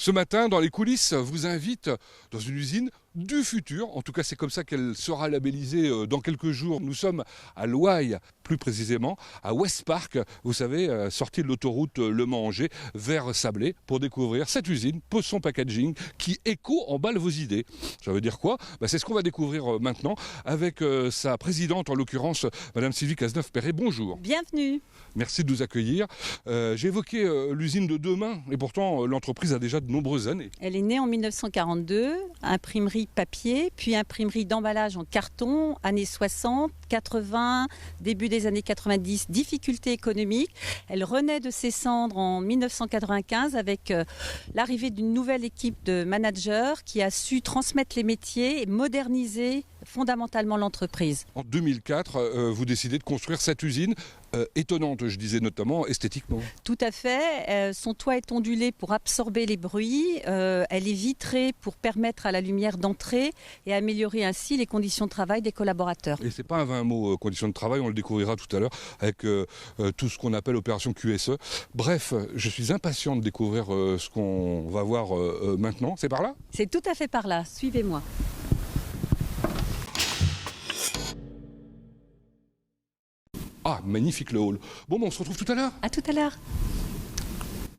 Ce matin, dans les coulisses, vous invite dans une usine du futur. En tout cas, c'est comme ça qu'elle sera labellisée dans quelques jours. Nous sommes à Loailles, plus précisément à West Park, vous savez, sortie de l'autoroute Le Mans-Angers vers Sablé, pour découvrir cette usine, Poisson Packaging, qui éco-emballe vos idées. Ça veut dire quoi? C'est ce qu'on va découvrir maintenant avec sa présidente, en l'occurrence, Madame Sylvie Cazeneuve-Perret. Bonjour. Bienvenue. Merci de nous accueillir. J'ai évoqué l'usine de demain, et pourtant l'entreprise a déjà de nombreuses années. Elle est née en 1942, imprimerie papier, puis imprimerie d'emballage en carton, années 60, 80, début des années 90, difficultés économiques. Elle renaît de ses cendres en 1995 avec l'arrivée d'une nouvelle équipe de managers qui a su transmettre les métiers et moderniser fondamentalement l'entreprise. En 2004, vous décidez de construire cette usine étonnante, je disais notamment esthétiquement. Tout à fait. Son toit est ondulé pour absorber les bruits. Elle est vitrée pour permettre à la lumière d'entrer et améliorer ainsi les conditions de travail des collaborateurs. Et c'est pas un vain mot, conditions de travail, on le découvrira tout à l'heure avec tout ce qu'on appelle opération QSE. Bref, je suis impatient de découvrir ce qu'on va voir maintenant. C'est par là ? C'est tout à fait par là. Suivez-moi. Ah, magnifique le hall. Bon, on se retrouve tout à l'heure. À tout à l'heure.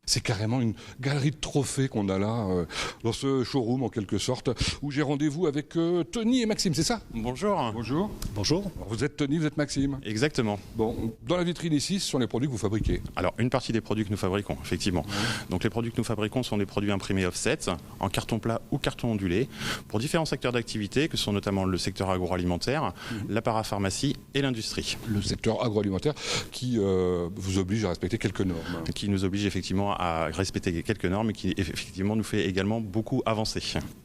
C'est carrément une galerie de trophées qu'on a là, dans ce showroom en quelque sorte, où j'ai rendez-vous avec Tony et Maxime, c'est ça? Bonjour. Bonjour. Bonjour. Alors, vous êtes Tony, vous êtes Maxime. Exactement. Bon, dans la vitrine ici, ce sont les produits que vous fabriquez. Alors, une partie des produits que nous fabriquons, effectivement. Donc, les produits que nous fabriquons sont des produits imprimés offset, en carton plat ou carton ondulé, pour différents secteurs d'activité, que sont notamment le secteur agroalimentaire, la parapharmacie et l'industrie. Le secteur agroalimentaire qui vous oblige à respecter quelques normes. Qui nous oblige effectivement à respecter quelques normes et qui effectivement nous fait également beaucoup avancer.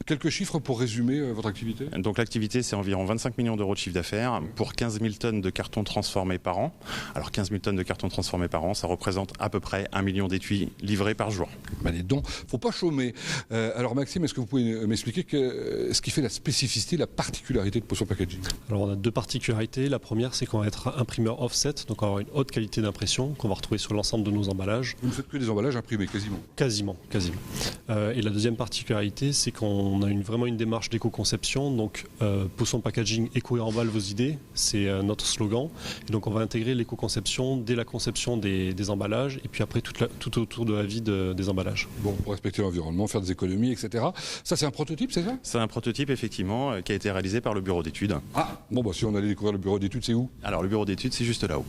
Quelques chiffres pour résumer votre activité? Donc l'activité, c'est environ 25 millions d'euros de chiffre d'affaires pour 15 000 tonnes de carton transformés par an. Alors 15 000 tonnes de carton transformés par an, ça représente à peu près 1 million d'étuis livrés par jour. Les dons, faut pas chômer. Alors Maxime, est-ce que vous pouvez m'expliquer ce qui fait la spécificité, la particularité de Poisson Packaging? Alors on a deux particularités. La première, c'est qu'on va être imprimeur offset, donc on va avoir une haute qualité d'impression qu'on va retrouver sur l'ensemble de nos emballages. Vous ne faites que des emballages imprimés, quasiment. Quasiment. Et la deuxième particularité, c'est qu'on a vraiment une démarche d'éco-conception. Donc, Poisson Packaging, éco et emballe vos idées, c'est notre slogan. Et donc, on va intégrer l'éco-conception dès la conception des emballages et puis après tout autour de la vie des emballages. Bon, pour respecter l'environnement, faire des économies, etc. Ça, c'est un prototype, c'est ça? C'est un prototype, effectivement, qui a été réalisé par le bureau d'études. Ah, bon, si on allait découvrir le bureau d'études, c'est où? Alors, le bureau d'études, c'est juste là-haut.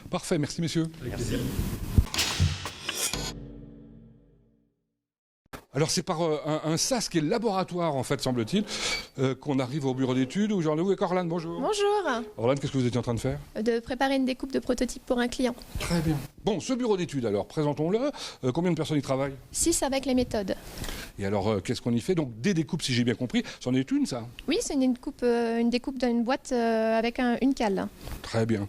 Parfait, merci messieurs. Merci. Alors c'est par un SAS qui est le laboratoire en fait semble-t-il qu'on arrive au bureau d'études où j'ai rendez-vous avec Orlane. Bonjour. Bonjour. Orlane, qu'est-ce que vous étiez en train de faire? De préparer une découpe de prototype pour un client. Très bien. Bon, ce bureau d'études alors, présentons-le. Combien de personnes y travaillent? 6 avec les méthodes. Et alors qu'est-ce qu'on y fait? Donc des découpes si j'ai bien compris. C'en est une ça? Oui, c'est une découpe d'une boîte avec une cale. Très bien.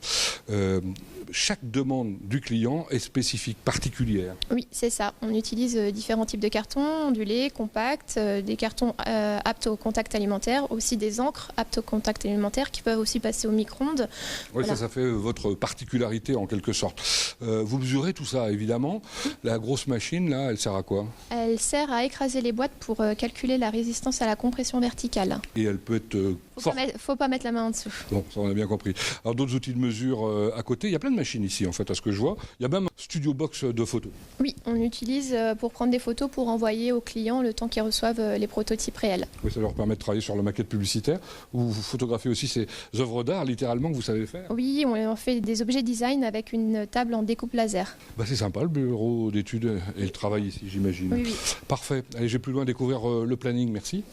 Chaque demande du client est spécifique, particulière. Oui, c'est ça. On utilise différents types de cartons, ondulés, compacts, des cartons aptes au contact alimentaire, aussi des encres aptes au contact alimentaire qui peuvent aussi passer au micro-ondes. Oui, Voilà. ça fait votre particularité en quelque sorte. Vous mesurez tout ça évidemment. La grosse machine là, elle sert à quoi? Elle sert à écraser les boîtes pour calculer la résistance à la compression verticale. Et elle peut être forte. Faut pas mettre la main en dessous. Bon, ça on a bien compris. Alors d'autres outils de mesure à côté, il y a plein de machines ici en fait à ce que je vois. Il y a même un studio box de photos. Oui, on utilise pour prendre des photos pour envoyer aux clients le temps qu'ils reçoivent les prototypes réels. Oui, ça leur permet de travailler sur la maquette publicitaire. Vous photographiez aussi ces œuvres d'art littéralement que vous savez faire. Oui, on fait des objets design avec une table en découpe laser. C'est sympa le bureau d'études et le travail ici j'imagine. Oui. Parfait. Allez, j'ai plus loin à découvrir le planning. Merci.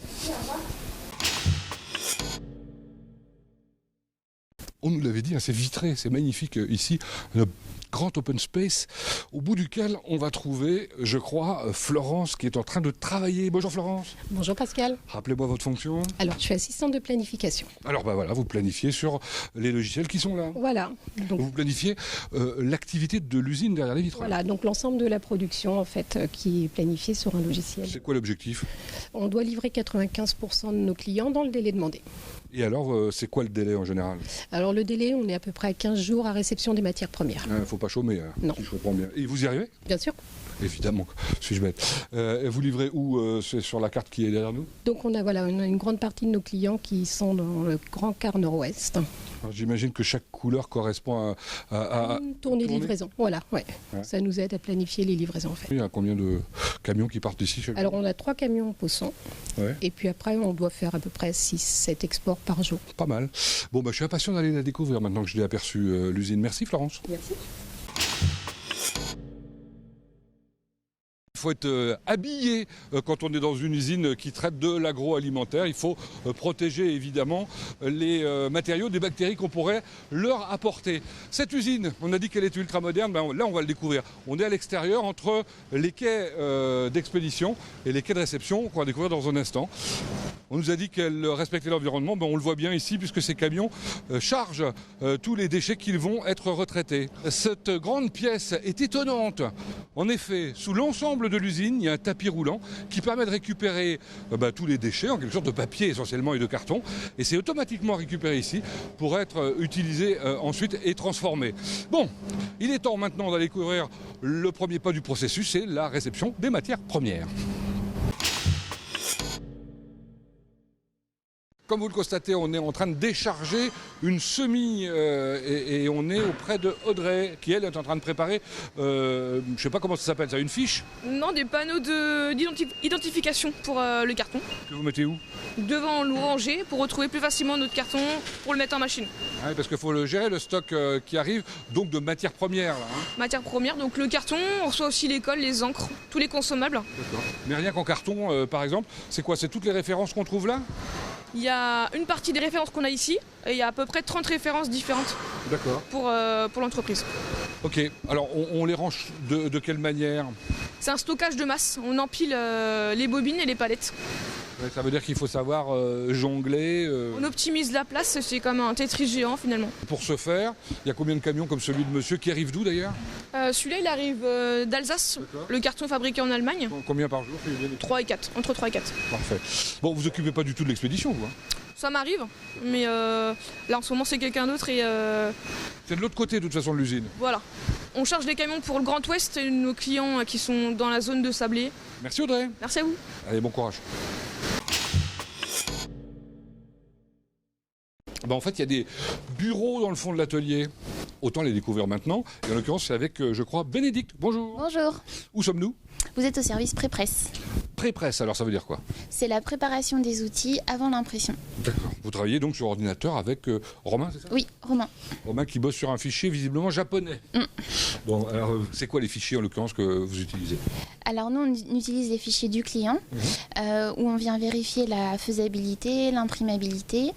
On nous l'avait dit, c'est vitré, c'est magnifique ici. Un grand open space au bout duquel on va trouver, je crois, Florence qui est en train de travailler. Bonjour Florence. Bonjour Pascal. Rappelez-moi votre fonction. Alors, je suis assistante de planification. Alors voilà, vous planifiez sur les logiciels qui sont là. Voilà. Donc, vous planifiez l'activité de l'usine derrière les vitres. Voilà, donc l'ensemble de la production en fait qui est planifiée sur un logiciel. C'est quoi l'objectif? On doit livrer 95% de nos clients dans le délai demandé. Et alors, c'est quoi le délai en général? Alors le délai, on est à peu près à 15 jours à réception des matières premières. Faut pas chômer, non. Si je comprends bien. Et vous y arrivez? Bien sûr. Évidemment, suis-je bête. Vous livrez où c'est sur la carte qui est derrière nous? Donc on a une grande partie de nos clients qui sont dans le Grand Quart Nord-Ouest. Alors, j'imagine que chaque couleur correspond à Une tournée livraison, voilà, ouais. Ça nous aide à planifier les livraisons en fait. Il y a combien de camions qui partent d'ici chaque Alors on a 3 camions Poisson, et puis après on doit faire à peu près 6-7 exports par jour. Pas mal. Bon, je suis impatient d'aller la découvrir maintenant que je l'ai aperçu l'usine. Merci Florence. Merci. Il faut être habillé quand on est dans une usine qui traite de l'agroalimentaire. Il faut protéger évidemment les matériaux des bactéries qu'on pourrait leur apporter. Cette usine, on a dit qu'elle est ultra moderne, là on va le découvrir. On est à l'extérieur entre les quais d'expédition et les quais de réception qu'on va découvrir dans un instant. On nous a dit qu'elle respectait l'environnement, on le voit bien ici puisque ces camions chargent tous les déchets qu'ils vont être retraités. Cette grande pièce est étonnante. En effet, sous l'ensemble de l'usine, il y a un tapis roulant qui permet de récupérer tous les déchets, en quelque sorte de papier essentiellement et de carton. Et c'est automatiquement récupéré ici pour être utilisé ensuite et transformé. Bon, il est temps maintenant d'aller découvrir le premier pas du processus, c'est la réception des matières premières. Comme vous le constatez, on est en train de décharger une semis et on est auprès de Audrey qui, elle, est en train de préparer, je ne sais pas comment ça s'appelle, ça, une fiche? Non, des panneaux d'identification pour le carton. Que vous mettez où? Devant l'ouranger pour retrouver plus facilement notre carton pour le mettre en machine. Ah oui, parce qu'il faut le gérer, le stock qui arrive, donc de matières premières. Là, hein. Matière première, donc le carton, on reçoit aussi les colles, les encres, tous les consommables. D'accord. Mais rien qu'en carton, par exemple, c'est quoi? C'est toutes les références qu'on trouve là? Il y a une partie des références qu'on a ici, et il y a à peu près 30 références différentes pour l'entreprise. Ok, alors on les range de quelle manière? C'est un stockage de masse, on empile les bobines et les palettes. Ouais, ça veut dire qu'il faut savoir jongler. On optimise la place, c'est comme un Tetris géant finalement. Pour ce faire, il y a combien de camions comme celui de monsieur qui arrive d'où d'ailleurs? Celui-là il arrive d'Alsace, le carton fabriqué en Allemagne. Combien par jour? 3 et 4, entre 3 et 4. Parfait. Bon, vous occupez pas du tout de l'expédition, vous hein? Ça m'arrive, mais là en ce moment c'est quelqu'un d'autre et... C'est de l'autre côté de toute façon de l'usine. Voilà. On charge les camions pour le Grand Ouest et nos clients qui sont dans la zone de Sablé. Merci Audrey. Merci à vous. Allez, bon courage. En fait, il y a des bureaux dans le fond de l'atelier. Autant les découvrir maintenant. Et en l'occurrence, c'est avec, je crois, Bénédicte. Bonjour. Bonjour. Où sommes-nous? Vous êtes au service pré-presse. Pré-presse, alors ça veut dire quoi? C'est la préparation des outils avant l'impression. D'accord. Vous travaillez donc sur ordinateur avec Romain, c'est ça? Oui, Romain. Romain qui bosse sur un fichier visiblement japonais. Bon, alors c'est quoi les fichiers en l'occurrence que vous utilisez? Alors nous, on utilise les fichiers du client où on vient vérifier la faisabilité, l'imprimabilité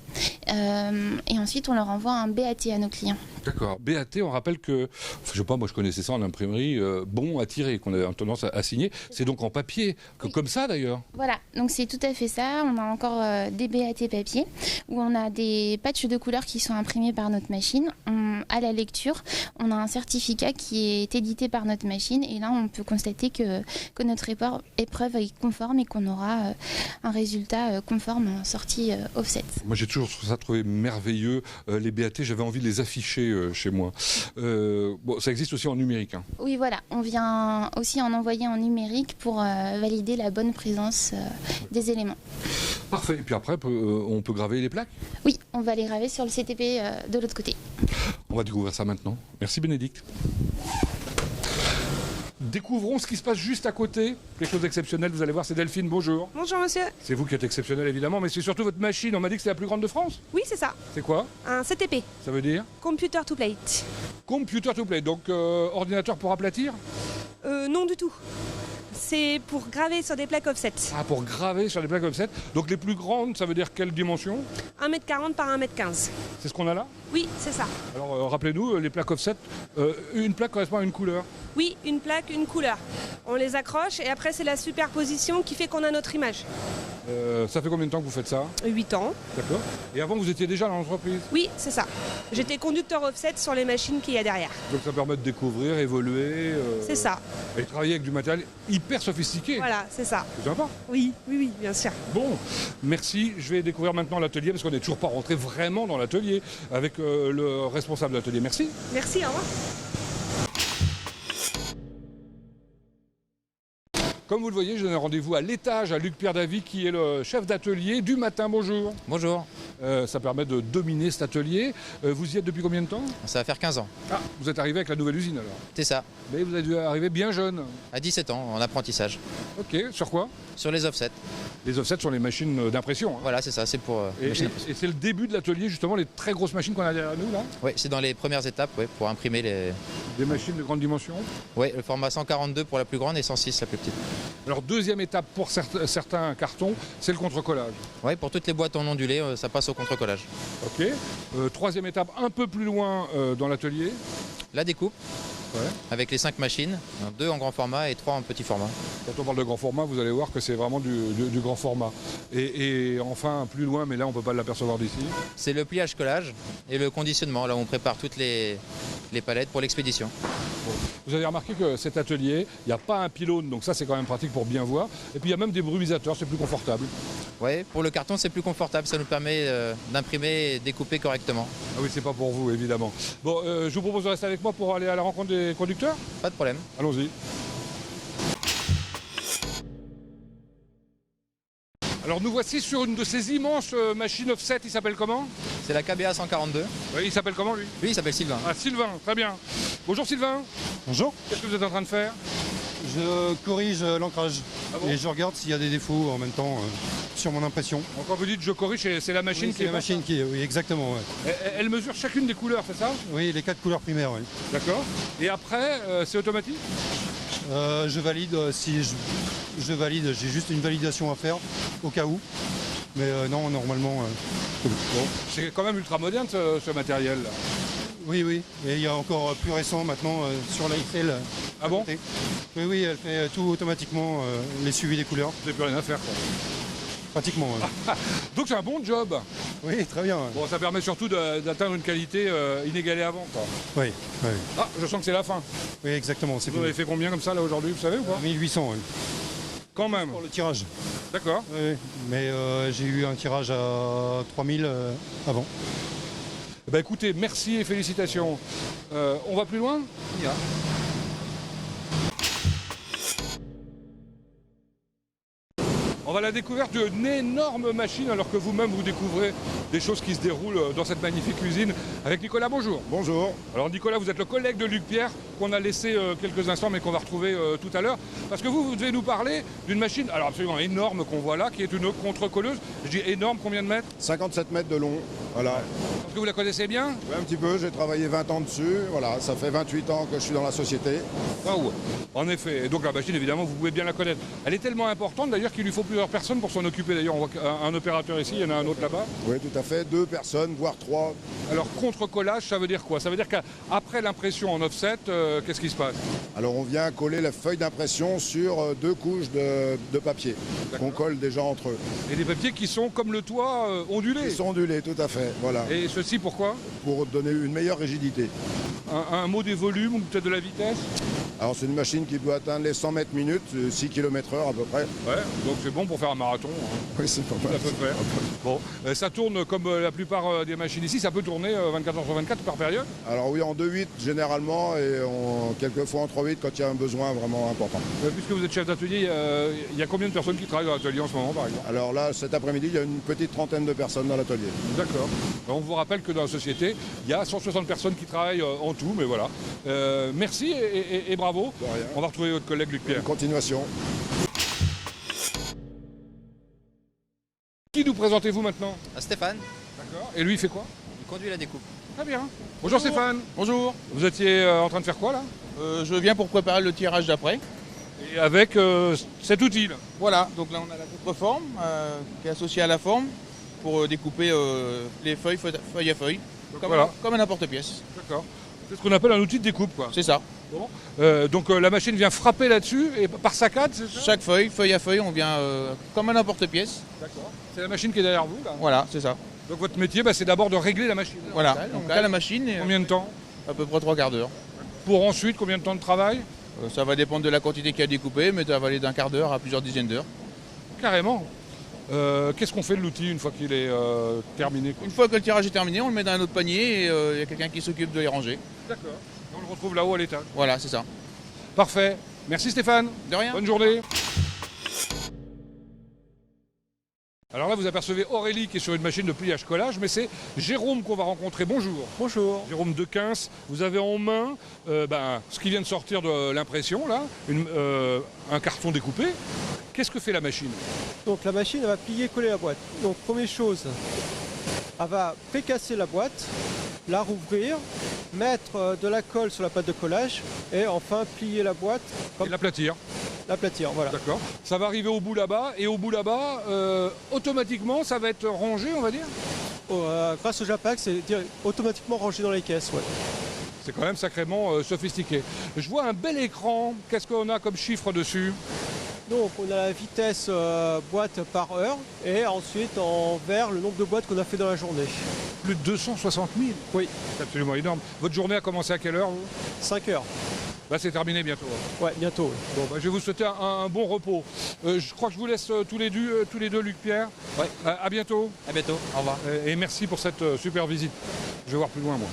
et ensuite on leur envoie un BAT à nos clients. D'accord. BAT, on rappelle que, je sais pas, moi je connaissais ça en imprimerie, bon à tirer, qu'on a tendance à signer. C'est donc en papier, comme ça d'ailleurs. Voilà, donc c'est tout à fait ça. On a encore des BAT papier où on a des patchs de couleurs qui sont imprimés par notre machine. À la lecture, on a un certificat qui est édité par notre machine et là on peut constater que notre épreuve est conforme et qu'on aura un résultat conforme en sortie offset. Moi j'ai toujours trouvé merveilleux les BAT, j'avais envie de les afficher chez moi. Bon, ça existe aussi en numérique. Hein. Oui voilà, on vient aussi en envoyer en numérique pour valider la bonne présence des éléments. Parfait, et puis après on peut graver les plaques? Oui, on va les graver sur le CTP de l'autre côté. On va découvrir ça maintenant. Merci Bénédicte. Découvrons ce qui se passe juste à côté. Quelque chose d'exceptionnel, vous allez voir, c'est Delphine, bonjour. Bonjour monsieur. C'est vous qui êtes exceptionnel évidemment, mais c'est surtout votre machine. On m'a dit que c'est la plus grande de France. Oui, c'est ça. C'est quoi? Un CTP. Ça veut dire? Computer to Plate. Computer to Plate, donc ordinateur pour aplatir? Non du tout. C'est pour graver sur des plaques offset. Ah, pour graver sur des plaques offset. Donc les plus grandes, ça veut dire quelle dimension? 1m40 par 1m15. C'est ce qu'on a là? Oui, c'est ça. Alors rappelez-nous, les plaques offset, une plaque correspond à une couleur. Oui, une plaque, une couleur. On les accroche et après c'est la superposition qui fait qu'on a notre image. Ça fait combien de temps que vous faites ça? 8 ans. D'accord. Et avant, vous étiez déjà dans l'entreprise? Oui, c'est ça. J'étais conducteur offset sur les machines qu'il y a derrière. Donc ça permet de découvrir, évoluer. C'est ça. Et travailler avec du matériel hyper sophistiqué. Voilà, c'est ça. C'est sympa. Oui, bien sûr. Bon, merci. Je vais découvrir maintenant l'atelier parce qu'on n'est toujours pas rentré vraiment dans l'atelier avec le responsable de l'atelier. Merci. Merci, au revoir. Comme vous le voyez, je donne rendez-vous à l'étage à Luc-Pierre Davy qui est le chef d'atelier du matin. Bonjour. Bonjour. Ça permet de dominer cet atelier. Vous y êtes depuis combien de temps? Ça va faire 15 ans. Ah, vous êtes arrivé avec la nouvelle usine alors? C'est ça. Mais vous êtes dû arriver bien jeune. À 17 ans, en apprentissage. Ok, sur quoi? Sur les offsets. Les offsets sont les machines d'impression. Hein. Voilà, c'est ça, c'est pour et c'est le début de l'atelier, justement, les très grosses machines qu'on a derrière nous là? Oui, c'est dans les premières étapes pour imprimer les... Des machines de grande dimension? Oui, le format 142 pour la plus grande et 106 la plus petite. Alors deuxième étape pour certains cartons, c'est le contre-collage. Oui, pour toutes les boîtes en ondulé, ça passe au contre-collage. Ok. Troisième étape, un peu plus loin dans l'atelier. La découpe. Ouais. Avec les 5 machines, 2 en grand format et 3 en petit format. Quand on parle de grand format, vous allez voir que c'est vraiment du grand format. Et enfin, plus loin, mais là on ne peut pas l'apercevoir d'ici. C'est le pliage-collage et le conditionnement, là où on prépare toutes les palettes pour l'expédition. Bon. Vous avez remarqué que cet atelier, il n'y a pas un pylône, donc ça c'est quand même pratique pour bien voir. Et puis il y a même des brumisateurs, c'est plus confortable. Oui, pour le carton c'est plus confortable, ça nous permet d'imprimer et découper correctement. Ah oui, c'est pas pour vous évidemment. Bon, je vous propose de rester avec moi pour aller à la rencontre des conducteurs? Pas de problème. Allons-y. Alors nous voici sur une de ces immenses machines offset, il s'appelle comment? C'est la KBA 142. Oui, il s'appelle comment lui? Lui il s'appelle Sylvain. Ah Sylvain, très bien. Bonjour Sylvain. Bonjour. Qu'est-ce que vous êtes en train de faire? Je corrige l'ancrage et je regarde s'il y a des défauts en même temps sur mon impression. Donc quand vous dites je corrige, c'est la machine qui est... la machine qui est, oui exactement. Ouais. Elle mesure chacune des couleurs, c'est ça? Oui, les 4 couleurs primaires, oui. D'accord. Et après, c'est automatique? Je valide, je valide, j'ai juste une validation à faire au cas où. Mais non, normalement... Bon. C'est quand même ultra moderne ce matériel là. Oui, oui, et il y a encore plus récent maintenant sur l'Eiffel. Ah bon? Oui, oui, elle fait tout automatiquement, les suivis des couleurs. Vous n'avez plus rien à faire quoi. Pratiquement, ouais. Donc c'est un bon job. Oui, très bien. Ouais. Bon, ça permet surtout d'atteindre une qualité inégalée avant quoi. Oui, oui. Ah, je sens que c'est la fin. Oui, exactement. Vous avez fait combien comme ça là aujourd'hui, vous savez ou pas? 1800, oui. Quand même. Pour le tirage. D'accord. Oui, mais j'ai eu un tirage à 3000 avant. Bah écoutez, merci et félicitations. On va plus loin? On y va. On va à la découverte d'une énorme machine alors que vous-même vous découvrez des choses qui se déroulent dans cette magnifique usine avec Nicolas. Bonjour. Bonjour. Alors Nicolas, vous êtes le collègue de Luc-Pierre qu'on a laissé quelques instants mais qu'on va retrouver tout à l'heure. Parce que vous devez nous parler d'une machine alors absolument énorme qu'on voit là, qui est une contre-colleuse. Je dis énorme, combien de mètres? 57 mètres de long, voilà. Est-ce que vous la connaissez bien? Oui, un petit peu, j'ai travaillé 20 ans dessus, voilà, ça fait 28 ans que je suis dans la société. Waouh. En effet, et donc la machine évidemment vous pouvez bien la connaître. Elle est tellement importante d'ailleurs qu'il lui faut plusieurs personnes pour s'en occuper. D'ailleurs on voit un opérateur ici, il y en a un autre là-bas. Oui, tout à fait, 2 personnes, voire 3. Alors contre-collage, ça veut dire quoi? Ça veut dire qu'après l'impression en offset, qu'est-ce qui se passe? Alors on vient coller la feuille d'impression sur 2 couches de papier qu'on colle déjà entre eux. Et des papiers qui sont comme le toit ondulés? Ils sont ondulés, tout à fait, voilà. Et ceci pourquoi? Pour donner une meilleure rigidité. Un mot des volumes ou peut-être de la vitesse? Alors c'est une machine qui doit atteindre les 100 mètres minutes, 6 km/h à peu près. Ouais, donc c'est bon pour faire un marathon. Hein. Oui, c'est pas mal. À peu près. Bon, ça tourne comme la plupart des machines ici, ça peut tourner 24 h sur 24 par période? Alors oui, en 2/8 généralement et quelquefois en 3/8 quand il y a un besoin vraiment important. Puisque vous êtes chef d'atelier, il y a combien de personnes qui travaillent dans l'atelier en ce moment par exemple? Alors là, cet après-midi, il y a une petite trentaine de personnes dans l'atelier. D'accord. On vous rappelle que dans la société, il y a 160 personnes qui travaillent en tout, mais voilà. Merci et bravo. De rien. On va retrouver votre collègue Luc-Pierre. Continuation. Qui nous présentez-vous maintenant? Stéphane. D'accord. Et lui, il fait quoi? Il conduit la découpe. Très bien. Bonjour Stéphane. Bonjour. Vous étiez en train de faire quoi là? Je viens pour préparer le tirage d'après. Et avec cet outil là? Voilà, donc là on a la contreforme qui est associée à la forme pour découper les feuilles, feuille à feuille, comme un emporte-pièce. D'accord. C'est ce qu'on appelle un outil de découpe quoi. C'est ça. Bon. Donc la machine vient frapper là-dessus et par saccade, c'est ça? Chaque feuille à feuille, on vient comme un emporte-pièce. D'accord. C'est la machine qui est derrière vous là? Voilà, c'est ça. Donc votre métier, c'est d'abord de régler la machine. Voilà, donc à la machine. Et, combien de temps? À peu près 3 quarts d'heure. Pour ensuite, combien de temps de travail? Ça va dépendre de la quantité qu'il y a découpée, mais ça va aller d'un quart d'heure à plusieurs dizaines d'heures. Carrément. Qu'est-ce qu'on fait de l'outil une fois qu'il est terminé quoi? Une fois que le tirage est terminé, on le met dans un autre panier et il y a quelqu'un qui s'occupe de les ranger. D'accord. On le retrouve là-haut à l'étage. Voilà, c'est ça. Parfait. Merci Stéphane. De rien. Bonne journée. Alors là, vous apercevez Aurélie qui est sur une machine de pliage-collage, mais c'est Jérôme qu'on va rencontrer. Bonjour. Bonjour. Jérôme Dequins, vous avez en main ce qui vient de sortir de l'impression, là, un carton découpé. Qu'est-ce que fait la machine? Donc la machine, elle va plier, coller la boîte. Donc première chose, elle va précasser la boîte, la rouvrir, mettre de la colle sur la pâte de collage et enfin plier la boîte. Et l'aplatir. L'aplatir, voilà. D'accord. Ça va arriver au bout là-bas, et au bout là-bas, automatiquement, ça va être rangé, on va dire? Grâce au Japac, c'est automatiquement rangé dans les caisses, ouais. C'est quand même sacrément sophistiqué. Je vois un bel écran. Qu'est-ce qu'on a comme chiffre dessus? Donc on a la vitesse boîte par heure et ensuite en vert le nombre de boîtes qu'on a fait dans la journée. Plus de 260 000? Oui. C'est absolument énorme. Votre journée a commencé à quelle heure, vous? 5 heures. Là, c'est terminé bientôt. Ouais, bientôt. Oui. Bon, je vais vous souhaiter un bon repos. Je crois que je vous laisse tous les deux, Luc-Pierre. Ouais. À bientôt. À bientôt. Au revoir. Et merci pour cette super visite. Je vais voir plus loin, moi.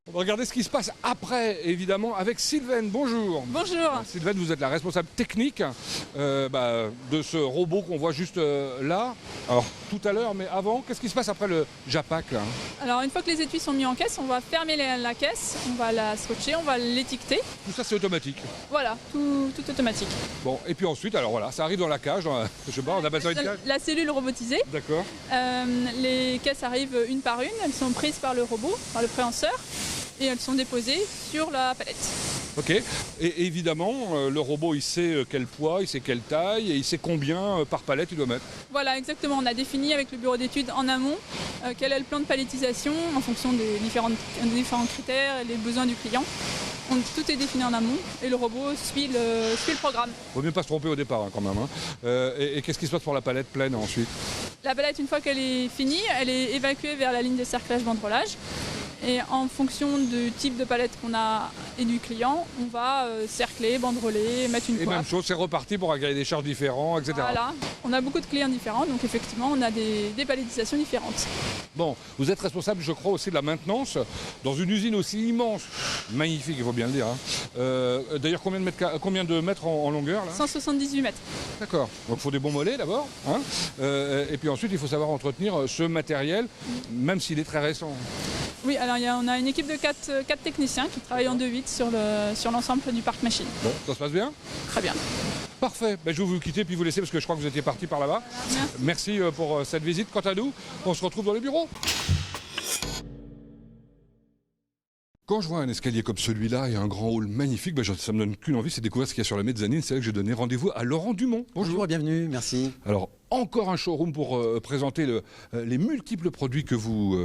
On va regarder ce qui se passe après, évidemment, avec Sylvaine. Bonjour. Bonjour. Alors, Sylvaine, vous êtes la responsable technique de ce robot qu'on voit juste là. Alors, tout à l'heure, mais avant, qu'est-ce qui se passe après le Japac là? Alors, une fois que les étuis sont mis en caisse, on va fermer la caisse, on va la scotcher, on va l'étiqueter. Tout ça, c'est automatique. Voilà, tout automatique. Bon, et puis ensuite, alors voilà, ça arrive dans la cage, je sais pas, on appelle ça une cage. La cellule robotisée. D'accord. Les caisses arrivent une par une, elles sont prises par le robot, par le préhenseur. Et elles sont déposées sur la palette. Ok, et évidemment, le robot il sait quel poids, il sait quelle taille et il sait combien par palette il doit mettre. Voilà, exactement. On a défini avec le bureau d'études en amont quel est le plan de palettisation en fonction des différents critères et les besoins du client. Tout est défini en amont et le robot suit le programme. Il ne faut mieux pas se tromper au départ quand même. Et qu'est-ce qui se passe pour la palette pleine ensuite? La palette, une fois qu'elle est finie, elle est évacuée vers la ligne de cerclage banderolage. Et en fonction du type de palette qu'on a et du client, on va cercler, banderoler, mettre une coiffe. Et même chose, c'est reparti pour agréer des charges différents, etc. Voilà, on a beaucoup de clients différents, donc effectivement, on a des palettisations différentes. Bon, vous êtes responsable, je crois, aussi de la maintenance dans une usine aussi immense, magnifique, il faut bien le dire. D'ailleurs, combien de mètres en longueur là? 178 mètres. D'accord, donc il faut des bons mollets d'abord. Et puis ensuite, il faut savoir entretenir ce matériel, même s'il est très récent. Oui, alors on a une équipe de 4 techniciens qui travaillent en 2-8 sur l'ensemble du parc machine. Bon, ça se passe bien? Très bien. Parfait, je vais vous quitter puis vous laisser parce que je crois que vous étiez parti par là-bas. Merci pour cette visite. Quant à nous, on se retrouve dans les bureaux. Quand je vois un escalier comme celui-là et un grand hall magnifique, ça me donne qu'une envie, c'est de découvrir ce qu'il y a sur la mezzanine. C'est là que j'ai donné rendez-vous à Laurent Dumont. Bonjour, bienvenue, merci. Alors, encore un showroom pour présenter les multiples produits que vous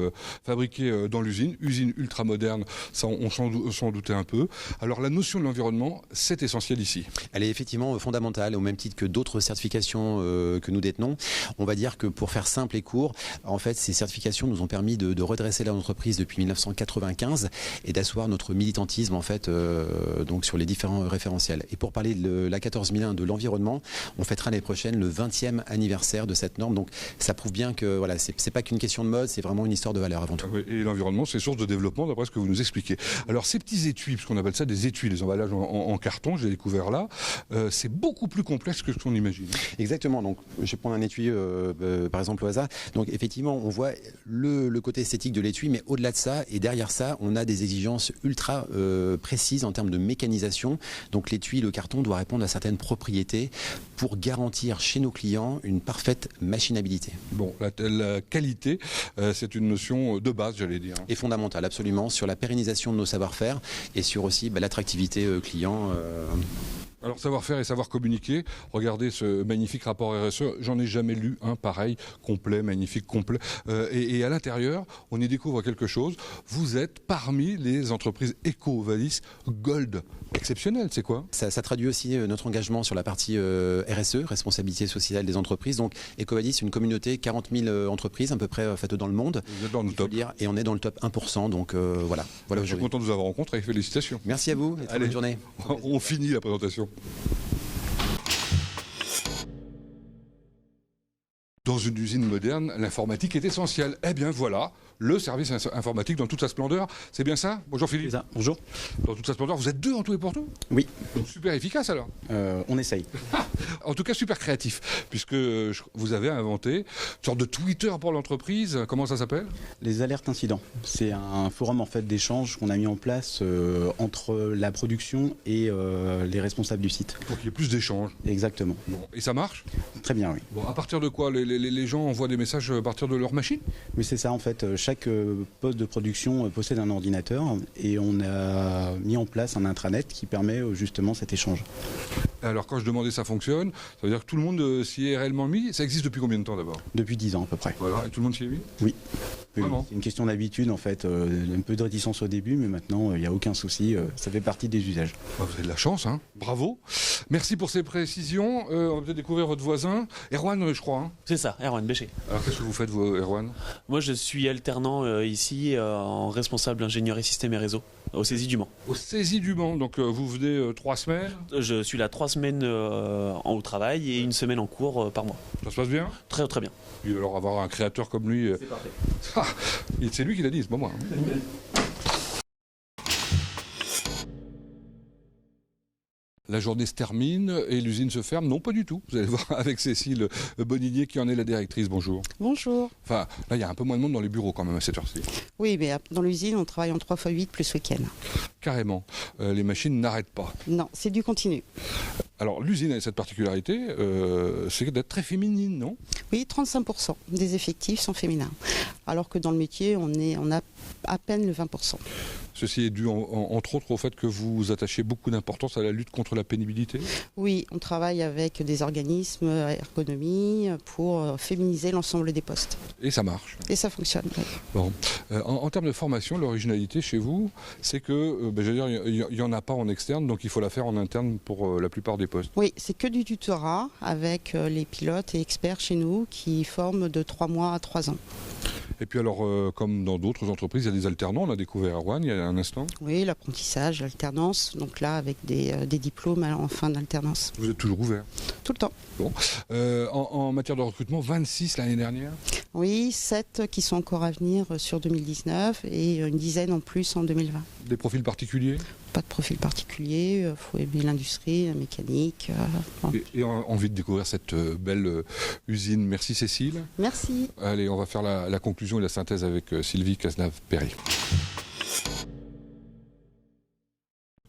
fabriquez dans l'usine. Usine ultra moderne, ça on s'en doutait un peu. Alors la notion de l'environnement, c'est essentiel ici. Elle est effectivement fondamentale, au même titre que d'autres certifications que nous détenons. On va dire que pour faire simple et court, en fait, ces certifications nous ont permis de redresser l'entreprise depuis 1995 et d'asseoir notre militantisme en fait donc sur les différents référentiels. Et pour parler de la 14001 de l'environnement, on fêtera l'année prochaine le 20e anniversaire de cette norme. Donc ça prouve bien que voilà, c'est pas qu'une question de mode, c'est vraiment une histoire de valeur avant tout. Et l'environnement, c'est source de développement d'après ce que vous nous expliquez. Alors ces petits étuis, puisqu'on appelle ça des étuis, les emballages en carton, j'ai découvert là, c'est beaucoup plus complexe que ce qu'on imagine. Exactement. Donc je vais prendre un étui par exemple au hasard. Donc effectivement, on voit le côté esthétique de l'étui, mais au-delà de ça et derrière ça, on a des exigences ultra précises en termes de mécanisation. Donc l'étui, le carton doit répondre à certaines propriétés pour garantir chez nos clients une parfaite machinabilité. Bon, la qualité, c'est une notion de base, j'allais dire. Et fondamentale, absolument, sur la pérennisation de nos savoir-faire et sur aussi l'attractivité client. Alors savoir-faire et savoir communiquer, regardez ce magnifique rapport RSE, j'en ai jamais lu un pareil, complet, magnifique, complet. Et à l'intérieur, on y découvre quelque chose. Vous êtes parmi les entreprises EcoVadis Gold. Exceptionnel, c'est quoi? Ça traduit aussi notre engagement sur la partie RSE, responsabilité sociale des entreprises. Donc EcoVadis, une communauté, 40 000 entreprises à peu près faites dans le monde. Vous êtes dans le top. Et on est dans le top 1%, donc voilà. Je suis content de vous avoir rencontré et félicitations. Merci à vous et très bonne journée. On finit la présentation. Dans une usine moderne, l'informatique est essentielle. Eh bien voilà, le service informatique dans toute sa splendeur. C'est bien ça? Bonjour Philippe. C'est ça, bonjour. Dans toute sa splendeur, vous êtes 2 en tout et pour tout? Oui. Donc super efficace alors. On essaye. En tout cas super créatif, puisque vous avez inventé une sorte de Twitter pour l'entreprise. Comment ça s'appelle? Les alertes incidents. C'est un forum en fait d'échange qu'on a mis en place entre la production et les responsables du site. Pour qu'il y ait plus d'échanges. Exactement. Bon. Et ça marche? Très bien, oui. Bon, à partir de quoi les gens envoient des messages à partir de leur machine? Oui, c'est ça en fait. Chaque poste de production possède un ordinateur et on a mis en place un intranet qui permet justement cet échange. Alors quand je demandais ça fonctionne, ça veut dire que tout le monde s'y est réellement mis. Ça existe depuis combien de temps d'abord? Depuis 10 ans à peu près. Voilà, et tout le monde s'y est mis? Oui. Vraiment? C'est une question d'habitude en fait. Un peu de réticence au début, mais maintenant il n'y a aucun souci. Ça fait partie des usages. Vous avez de la chance, hein. Bravo. Merci pour ces précisions. On va peut-être découvrir votre voisin, Erwan, je crois. Hein. C'est ça, Erwan Bécher. Alors qu'est-ce que vous faites, vous, Erwan? Moi, je suis alternant ici en responsable ingénierie système et réseau au CESI du Mans. Au CESI du Mans, donc vous venez 3 semaines? Je suis là 3 semaines au travail et 1 semaine en cours par mois. Ça se passe bien? Très très bien. Et alors avoir un créateur comme lui... C'est parfait. C'est lui qui l'a dit, c'est pas moi. Hein. La journée se termine et l'usine se ferme? Non, pas du tout. Vous allez voir avec Cécile Boninier qui en est la directrice. Bonjour. Bonjour. Enfin, là, il y a un peu moins de monde dans les bureaux quand même à cette heure-ci. Oui, mais dans l'usine, on travaille en 3x8 plus week-end. Carrément. Les machines n'arrêtent pas. Non, c'est du continu. Alors, l'usine a cette particularité, c'est d'être très féminine, non? Oui, 35% des effectifs sont féminins. Alors que dans le métier, on a à peine le 20%. Ceci est dû entre autres au fait que vous attachez beaucoup d'importance à la lutte contre la pénibilité? Oui, on travaille avec des organismes ergonomie pour féminiser l'ensemble des postes. Et ça marche? Et ça fonctionne, oui. Bon. En termes de formation, l'originalité chez vous, c'est que, il n'y en a pas en externe, donc il faut la faire en interne pour la plupart des postes. Oui, c'est que du tutorat avec les pilotes et experts chez nous qui forment de 3 mois à 3 ans. Et puis alors, comme dans d'autres entreprises, il y a des alternants, on a découvert Erwan il y a un instant. Oui, l'apprentissage, l'alternance, donc là avec des diplômes en fin d'alternance. Vous êtes toujours ouvert? Tout le temps. Bon. En matière de recrutement, 26 l'année dernière? Oui, 7 qui sont encore à venir sur 2019 et une dizaine en plus en 2020. Des profils particuliers? Pas de profil particulier, il faut aimer l'industrie, la mécanique. Et envie de découvrir cette belle usine. Merci Cécile. Merci. Allez, on va faire la conclusion et la synthèse avec Sylvie Cazenave-Perry.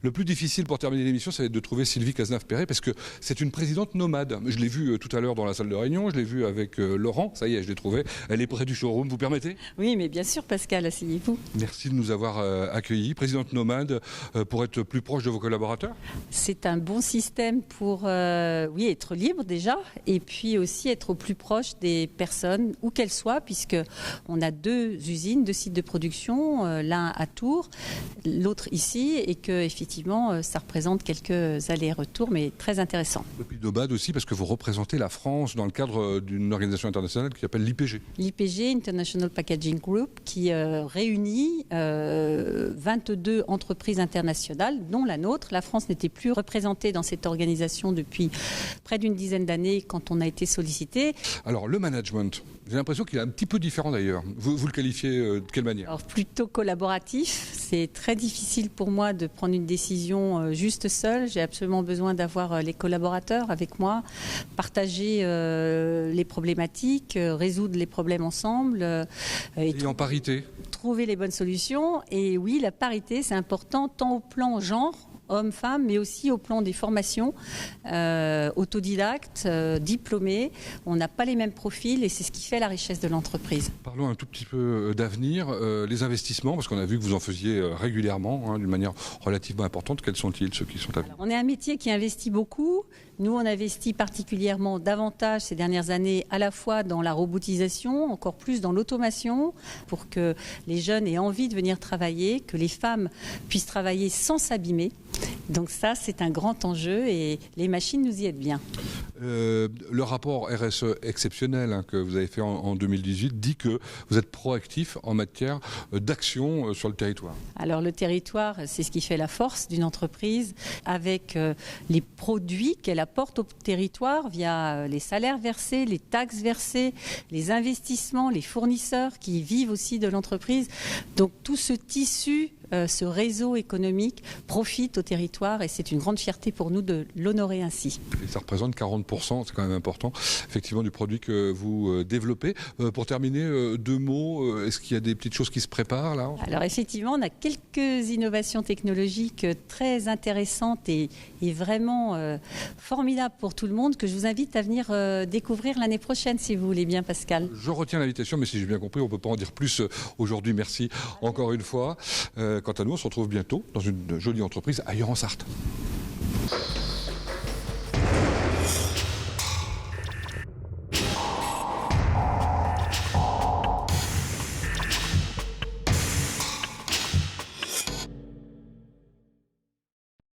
Le plus difficile pour terminer l'émission, ça va être de trouver Sylvie Cazenave-Perret parce que c'est une présidente nomade. Je l'ai vue tout à l'heure dans la salle de réunion, je l'ai vue avec Laurent, ça y est, je l'ai trouvée. Elle est près du showroom, vous permettez? Oui, mais bien sûr Pascal, asseyez-vous. Merci de nous avoir accueillis. Présidente nomade, pour être plus proche de vos collaborateurs? C'est un bon système pour être libre déjà et puis aussi être au plus proche des personnes, où qu'elles soient, puisqu'on a 2 usines, 2 sites de production, l'un à Tours, l'autre ici, et que effectivement ça représente quelques allers-retours, mais très intéressant. Et puis nomade aussi parce que vous représentez la France dans le cadre d'une organisation internationale qui s'appelle l'IPG. L'IPG, International Packaging Group, qui réunit 22 entreprises internationales, dont la nôtre. La France n'était plus représentée dans cette organisation depuis près d'une dizaine d'années quand on a été sollicité. Alors le management, j'ai l'impression qu'il est un petit peu différent d'ailleurs. Vous le qualifiez de quelle manière? Alors plutôt collaboratif. C'est très difficile pour moi de prendre une décision juste seule. J'ai absolument besoin d'avoir les collaborateurs avec moi, partager les problématiques, résoudre les problèmes ensemble. Et en parité? Trouver les bonnes solutions. Et oui, la parité, c'est important tant au plan genre, hommes-femmes, mais aussi au plan des formations, autodidactes, diplômés. On n'a pas les mêmes profils et c'est ce qui fait la richesse de l'entreprise. Parlons un tout petit peu d'avenir, les investissements, parce qu'on a vu que vous en faisiez régulièrement, d'une manière relativement importante. Quels sont-ils, ceux qui sont à venir? On est un métier qui investit beaucoup. Nous, on investit particulièrement davantage ces dernières années, à la fois dans la robotisation, encore plus dans l'automation, pour que les jeunes aient envie de venir travailler, que les femmes puissent travailler sans s'abîmer. Donc ça, c'est un grand enjeu et les machines nous y aident bien. Le rapport RSE exceptionnel que vous avez fait en 2018 dit que vous êtes proactif en matière d'action sur le territoire. Alors le territoire, c'est ce qui fait la force d'une entreprise avec les produits qu'elle apporte au territoire via les salaires versés, les taxes versées, les investissements, les fournisseurs qui vivent aussi de l'entreprise. Donc tout ce tissu, ce réseau économique profite au territoire et c'est une grande fierté pour nous de l'honorer ainsi. Et ça représente 40%, c'est quand même important, effectivement, du produit que vous développez. Pour terminer, 2 mots, est-ce qu'il y a des petites choses qui se préparent là? Alors effectivement, on a quelques innovations technologiques très intéressantes et vraiment formidables pour tout le monde que je vous invite à venir découvrir l'année prochaine si vous voulez bien, Pascal. Je retiens l'invitation, mais si j'ai bien compris, on ne peut pas en dire plus aujourd'hui. Merci encore une fois. Quant à nous, on se retrouve bientôt dans une jolie entreprise ailleurs en Sarthe.